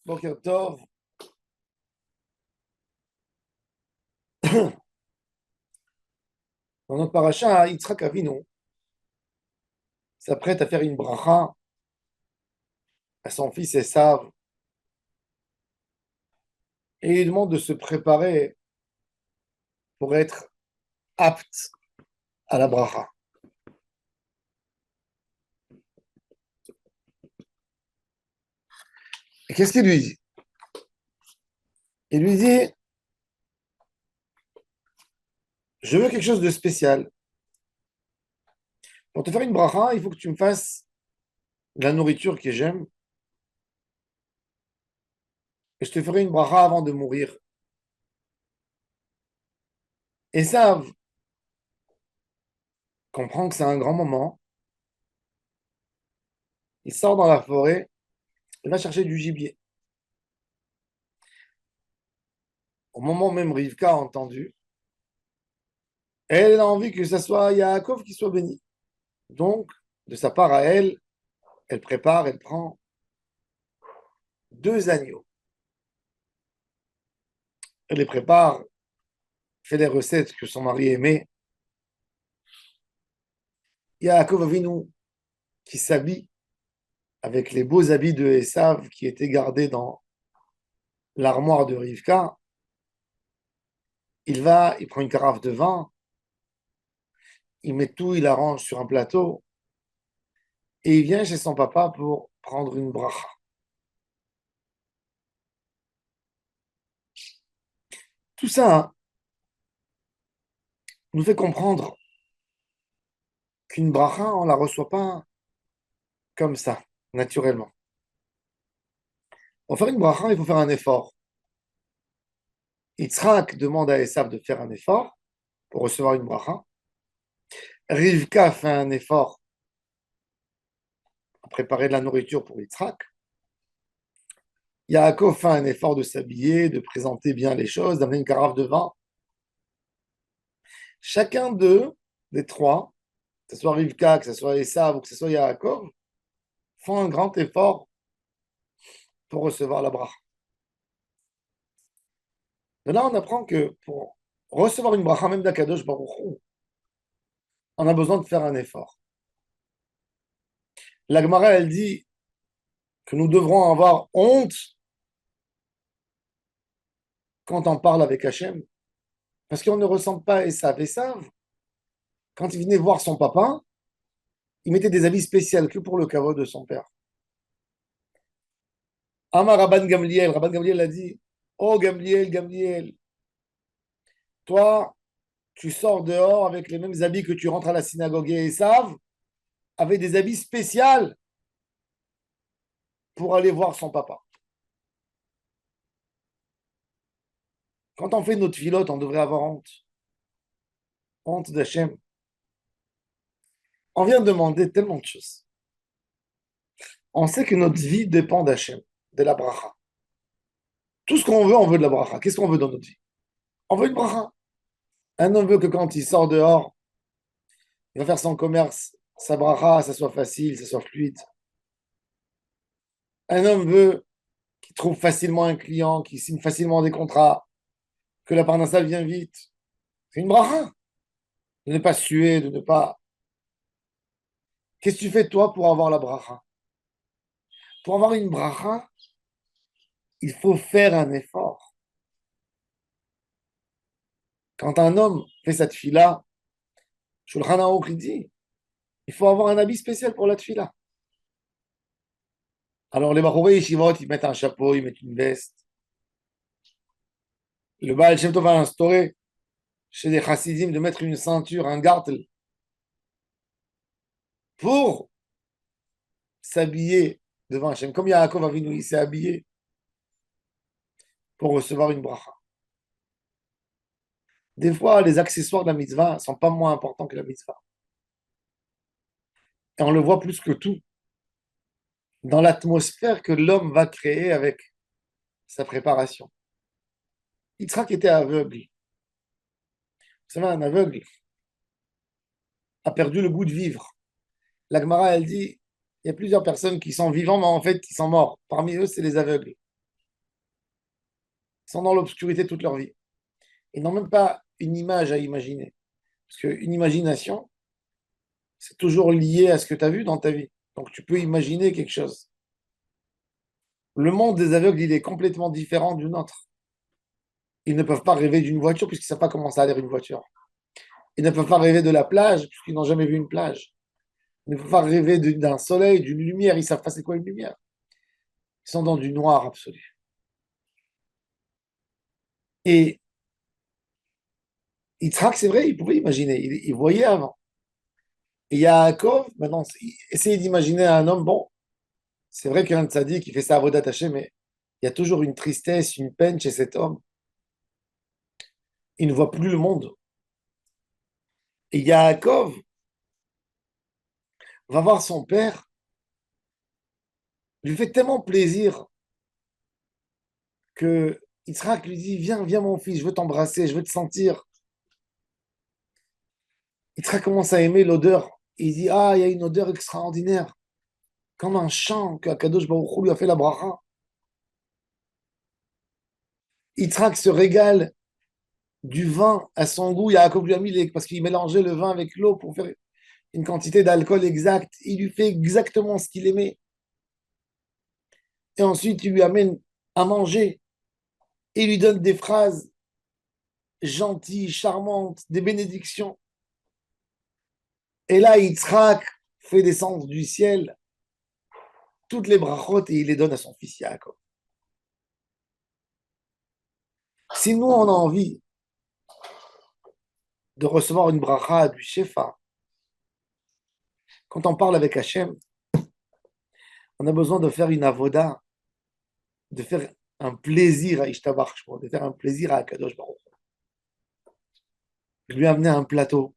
Boker Tov. Dans notre paracha, Yitzhak Avinu s'apprête à faire une bracha à son fils Esav et il lui demande de se préparer pour être apte à la bracha. Et qu'est-ce qu'il lui dit? Il lui dit, je veux quelque chose de spécial. Pour te faire une bracha, il faut que tu me fasses de la nourriture que j'aime et je te ferai une bracha avant de mourir. Esav comprend que c'est un grand moment. Il sort dans la forêt, il va chercher du gibier. Au moment même, Rivka a entendu. Elle a envie que ce soit Yaakov qui soit béni. Donc, de sa part à elle, elle prépare, elle prend 2 agneaux. Elle les prépare, fait les recettes que son mari aimait. Yaakov Avinu qui s'habille avec les beaux habits de Esav qui étaient gardés dans l'armoire de Rivka. Il prend une carafe de vin, il met tout, il arrange sur un plateau et il vient chez son papa pour prendre une bracha. Tout ça nous fait comprendre qu'une bracha, on ne la reçoit pas comme ça, naturellement. Pour faire une bracha, il faut faire un effort. Yitzhak demande à Esav de faire un effort pour recevoir une bracha. Rivka fait un effort à préparer de la nourriture pour Yitzhak. Yaakov fait un effort de s'habiller, de présenter bien les choses, d'amener une carafe de vin. Chacun d'eux, des trois, que ce soit Rivka, que ce soit Esav ou que ce soit Yaakov, font un grand effort pour recevoir la bracha. De là, on apprend que pour recevoir une bracha, même d'Akadosh Baruch Hu, on a besoin de faire un effort. La Gemara, elle dit que nous devrons avoir honte quand on parle avec Hachem, parce qu'on ne ressemble pas à Esav. Esav, quand il venait voir son papa, il mettait des habits spéciaux que pour le kavod de son père. Amar Rabban Gamliel a dit, oh Gamliel, Gamliel, toi, tu sors dehors avec les mêmes habits que tu rentres à la synagogue. Et Esav avait des habits spéciaux pour aller voir son papa. Quand on fait notre filote, on devrait avoir honte. Honte d'Hachem. On vient de demander tellement de choses. On sait que notre vie dépend d'Hachem, de la bracha. Tout ce qu'on veut, on veut de la bracha. Qu'est-ce qu'on veut dans notre vie? On veut une bracha. Un homme veut que quand il sort dehors, il va faire son commerce, sa bracha, ça soit facile, ça soit fluide. Un homme veut qu'il trouve facilement un client, qu'il signe facilement des contrats, que la parnassa vienne vite. C'est une bracha. De ne pas suer, de ne pas. Qu'est-ce que tu fais toi pour avoir la bracha? Pour avoir une bracha, il faut faire un effort. Quand un homme fait cette tfila, Shulchan Aruch il dit, il faut avoir un habit spécial pour la tfila. Alors les Bachourei Yeshivot, ils mettent un chapeau, ils mettent une veste. Le Baal Shem Tov a instauré chez les chassidim de mettre une ceinture, un gartel, pour s'habiller devant Hachem. Comme Yaakov Avinu, il s'est habillé pour recevoir une bracha. Des fois, les accessoires de la mitzvah ne sont pas moins importants que la mitzvah. Et on le voit plus que tout dans l'atmosphère que l'homme va créer avec sa préparation. Yitzhak était aveugle. Vous savez, un aveugle a perdu le goût de vivre. La Gemara, elle dit, il y a plusieurs personnes qui sont vivantes, mais en fait, qui sont morts. Parmi eux, c'est les aveugles. sont dans l'obscurité toute leur vie. Ils n'ont même pas une image à imaginer. Parce qu'une imagination, c'est toujours lié à ce que tu as vu dans ta vie. Donc tu peux imaginer quelque chose. Le monde des aveugles, il est complètement différent du nôtre. Ils ne peuvent pas rêver d'une voiture puisqu'ils ne savent pas comment ça a l'air une voiture. Ils ne peuvent pas rêver de la plage puisqu'ils n'ont jamais vu une plage. Ils ne peuvent pas rêver d'un soleil, d'une lumière. Ils ne savent pas c'est quoi une lumière. Ils sont dans du noir absolu. Et Yitzhak, c'est vrai, il pouvait imaginer. Il voyait avant. Et Yaakov, maintenant, essayez d'imaginer un homme, bon, c'est vrai qu'un tzaddik qui fait ça à Avodat Hashem, mais il y a toujours une tristesse, une peine chez cet homme. Il ne voit plus le monde. Et Yaakov va voir son père, lui fait tellement plaisir que Yitzhak lui dit, viens, viens mon fils, je veux t'embrasser, je veux te sentir. Yitzhak commence à aimer l'odeur. Il dit, ah, il y a une odeur extraordinaire, comme un chant que Akadosh Baruch Hu lui a fait la bracha. Yitzhak se régale du vin à son goût. Yaakov lui a mis parce qu'il mélangeait le vin avec l'eau pour faire une quantité d'alcool exacte. Il lui fait exactement ce qu'il aimait. Et ensuite, il lui amène à manger et il lui donne des phrases gentilles, charmantes, des bénédictions. Et là, Yitzhak fait descendre du ciel toutes les brachot et il les donne à son fils Yaakov. Si nous, on a envie de recevoir une bracha du Shefa, quand on parle avec Hachem, on a besoin de faire une avoda, de faire un plaisir à Ishtabach, de faire un plaisir à Akadosh Baruch. Je lui ai amené un plateau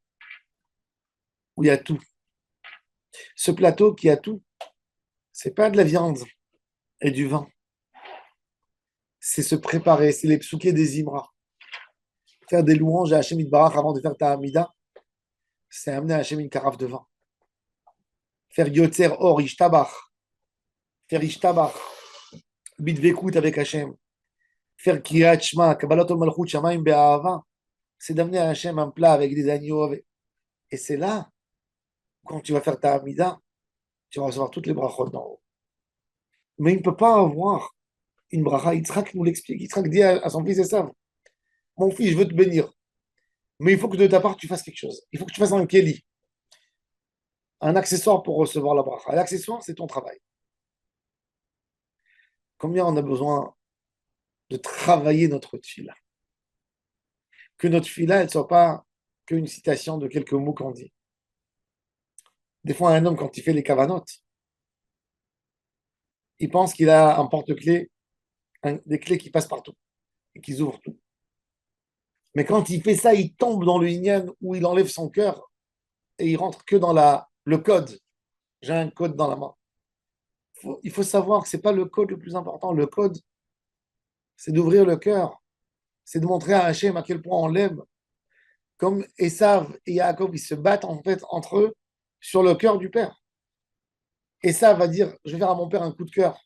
où il y a tout. Ce plateau qui a tout, c'est pas de la viande et du vin. C'est se préparer, c'est les psoukés des Imra. Faire des louanges à Hachem Itbarach avant de faire ta Hamida, c'est amener à Hachem une carafe de vin. Faire Yotzer Or Ishtabach, faire Ishtabach, Bitvekut avec Hachem, faire Kiryat Shema, Kabbalat Malchut Shamaim Be'ahava, c'est d'amener à Hachem un plat avec des agneaux. Et c'est là, quand tu vas faire ta Hamida, tu vas recevoir toutes les brachot d'en haut. Mais il ne peut pas avoir une bracha. Yitzhak nous l'explique. Yitzhak dit à son fils Esav, mon fils, je veux te bénir. Mais il faut que de ta part, tu fasses quelque chose. Il faut que tu fasses un keli, un accessoire pour recevoir la bracha. L'accessoire, c'est ton travail. Combien on a besoin de travailler notre tfila. Que notre tfila, elle ne soit pas qu'une citation de quelques mots qu'on dit. Des fois, un homme, quand il fait les kavanotes, il pense qu'il a un porte-clés, des clés qui passent partout et qui ouvrent tout. Mais quand il fait ça, il tombe dans le inyan où il enlève son cœur et il rentre que dans le code. J'ai un code dans la main. Il faut savoir que ce n'est pas le code le plus important. Le code, c'est d'ouvrir le cœur. C'est de montrer à Hachem à quel point on l'aime. Comme Esav et Yaakov, ils se battent en fait entre eux sur le cœur du père. Esav va dire, je vais faire à mon père un coup de cœur.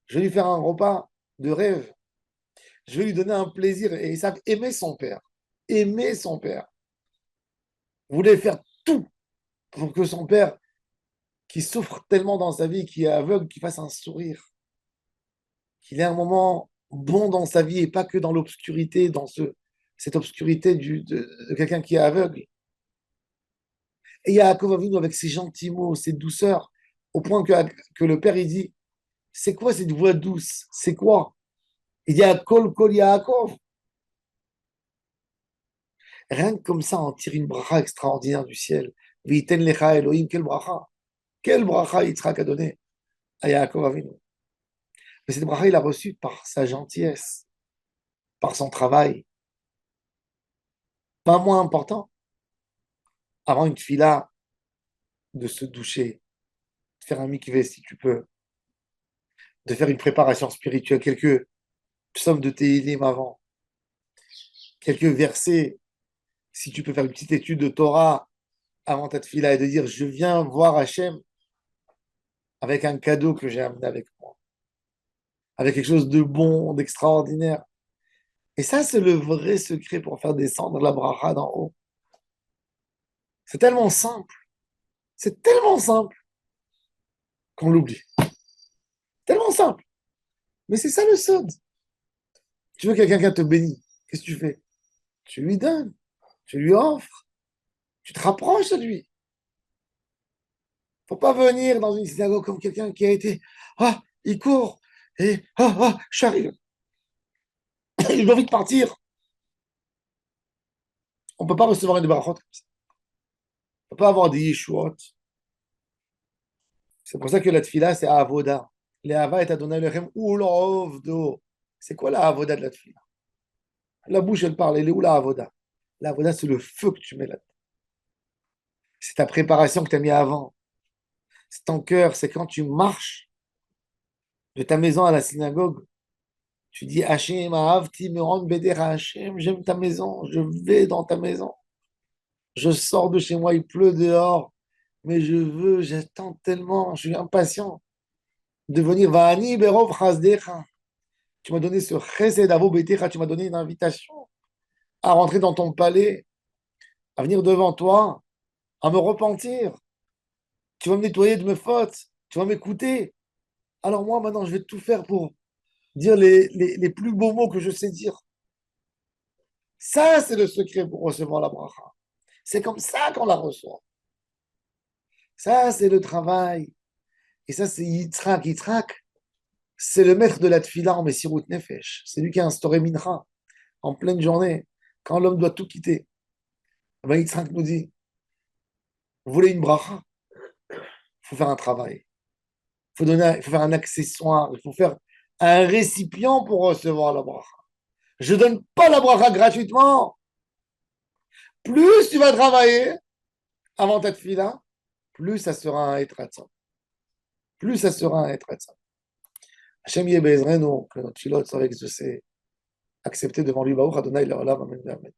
Je vais lui faire un repas de rêve. Je vais lui donner un plaisir. Et Esav aimait son père. Aimait son père. Voulait faire tout pour que son père, qui souffre tellement dans sa vie, qui est aveugle, qu'il fasse un sourire. Qu'il ait un moment bon dans sa vie et pas que dans l'obscurité, dans cette obscurité de quelqu'un qui est aveugle. Et Yaakov Avinu avec ses gentils mots, ses douceurs, au point que le père il dit, c'est quoi cette voix douce? C'est quoi? Il dit Kol Kol Yaakov. Rien que comme ça, on tire une bracha extraordinaire du ciel. Viten lecha Elohim, quelle bracha? Quelle bracha Yitzhak a donné à Yaakov Avinu? Mais cette bracha, il l'a reçue par sa gentillesse, par son travail. Pas moins important, avant une fila, de se doucher, de faire un mikveh si tu peux, de faire une préparation spirituelle, quelques psaumes de Tehillim avant, quelques versets, si tu peux faire une petite étude de Torah avant ta fila et de dire je viens voir Hachem avec un cadeau que j'ai amené avec moi, avec quelque chose de bon, d'extraordinaire. Et ça, c'est le vrai secret pour faire descendre la bracha d'en haut. C'est tellement simple. C'est tellement simple qu'on l'oublie. Tellement simple. Mais c'est ça le sod. Tu veux que quelqu'un te bénisse. Qu'est-ce que tu fais? Tu lui donnes. Tu lui offres. Tu te rapproches de lui. Faut pas venir dans une synagogue comme quelqu'un qui a été. Ah, il court. Et je suis arrivé. Je dois vite partir. On peut pas recevoir une barachot comme ça. On peut pas avoir des yeshuot. C'est pour ça que la tfila, c'est avoda. Les ava et Adonai Elohim ou l'ovdo. C'est quoi la avoda de la tfila? La bouche, elle parle. Elle est où la avoda? La avoda, c'est le feu que tu mets là. C'est ta préparation que tu as mis avant. C'est ton cœur. C'est quand tu marches de ta maison à la synagogue. Tu dis Hachem, Ahavti, Meron, Bedera, Hachem, j'aime ta maison. Je vais dans ta maison. Je sors de chez moi, il pleut dehors. Mais j'attends tellement. Je suis impatient de venir. Va'ani berov chasdecha. Tu m'as donné ce chesed avo betecha. Tu m'as donné une invitation à rentrer dans ton palais, à venir devant toi, à me repentir. Tu vas me nettoyer de mes fautes. Tu vas m'écouter. Alors moi, maintenant, je vais tout faire pour dire les plus beaux mots que je sais dire. Ça, c'est le secret pour recevoir la bracha. C'est comme ça qu'on la reçoit. Ça, c'est le travail. Et ça, c'est Yitzhak. Yitzhak, c'est le maître de la tfila en Messirut Nefesh. C'est lui qui a instauré Mincha en pleine journée, quand l'homme doit tout quitter. Eh ben, Yitzhak nous dit, vous voulez une bracha? Il faut faire un travail. Il faut faire un accessoire. Il faut faire un récipient pour recevoir la bracha. Je ne donne pas la bracha gratuitement. Plus tu vas travailler avant ta tfila, plus ça sera un etratzon. Plus ça sera un etratzon. Hachem Yebezrenu, que notre chilote soit exaucé, accepté devant lui, Baruch Adonai Leolam, Amen.